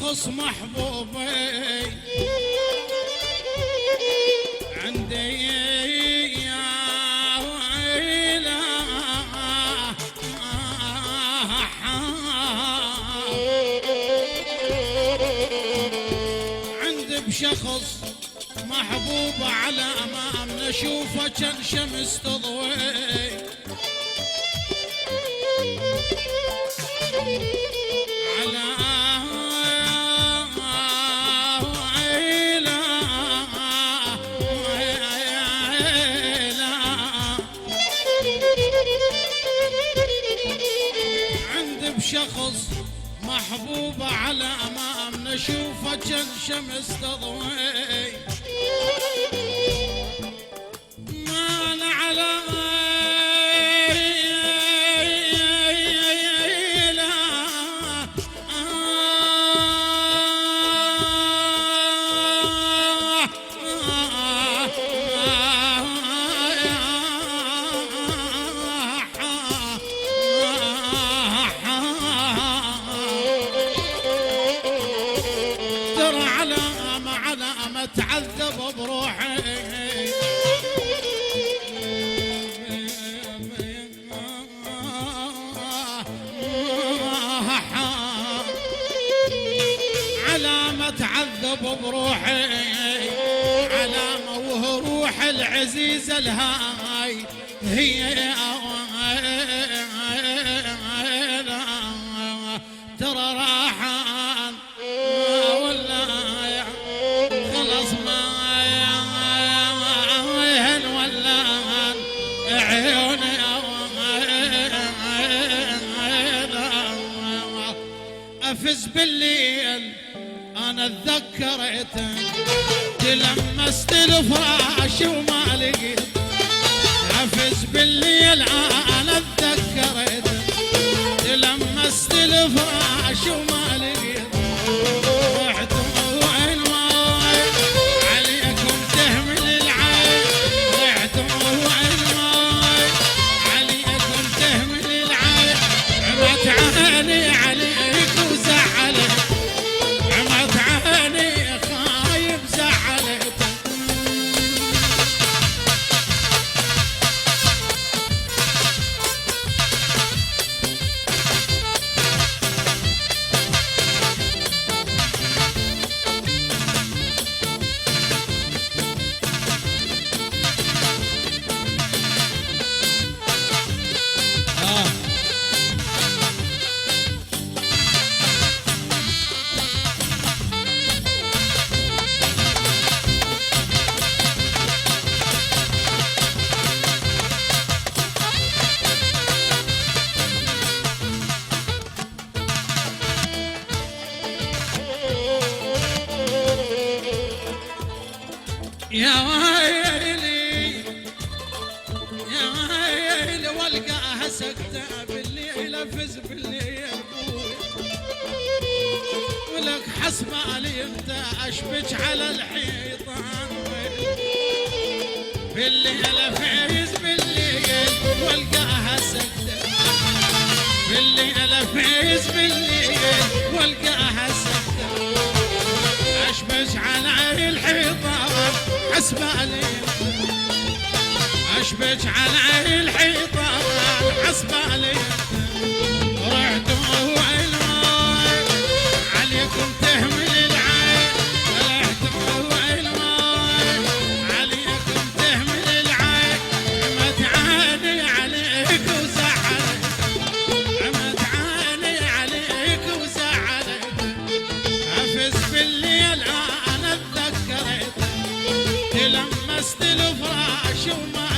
بشخص محبوبي عندي يا ويلا، عندي بشخص محبوب على امام نشوفه كان شمس تضوي، على عندي بشخص محبوب على امام نشوفه كان شمس تضوي، ما على اتعذب بروحي، علامة اتعذب بروحي، علامة وهو روح العزيزة الهاي هي ترى راحان ولا خلص ما يهن ولا عيوني افز بالليل انا اتذكرتك تلمست الفراش وما لقيت، افز بالليل انا اتذكرتك تلمست الفراش وما لقيت، رحت وين ما عليكم تهمل العين، رحت وين ما عليكم تهمل العين، عمت عيني عليك وزعلت، عمت عيني خايب زعلت، يا ويلي يا ويلي والقاها سكتة بالليل افز بالليل ولك حسب علي انت اشبك على الحيطان، بالليل افز بالليل والقاها سكتة، بالليل افز بالليل والقاها سكتة، اشبك على الحيطان حسب علي اشبك على الحيطان حسب علي، رحت وين ما عليكم تهمل العين، رحت وين ما عليكم تهمل العين، عمت عيني عليك وزعلت، عمت عيني عليك وزعلت، افز بالليل انا اتذكرت تلمست الفراش وما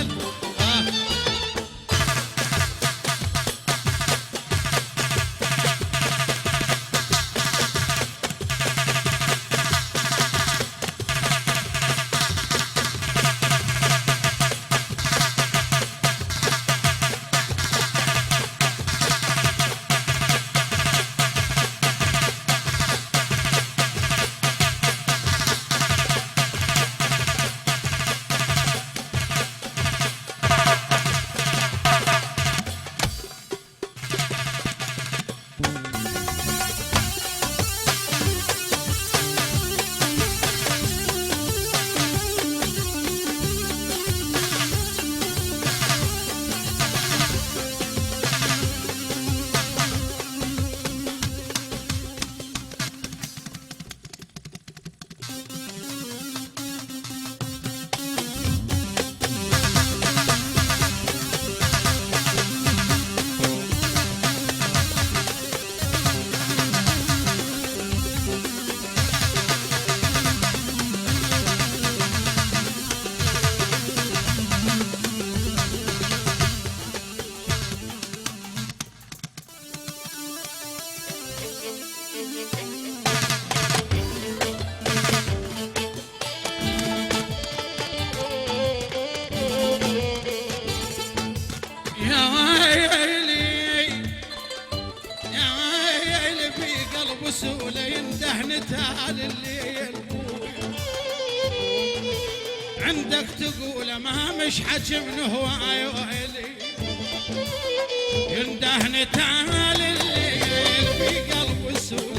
ينده نتال الليل عندك تقول ما مش حكي من هواي ويلي ينده نتال الليل في قلب السوق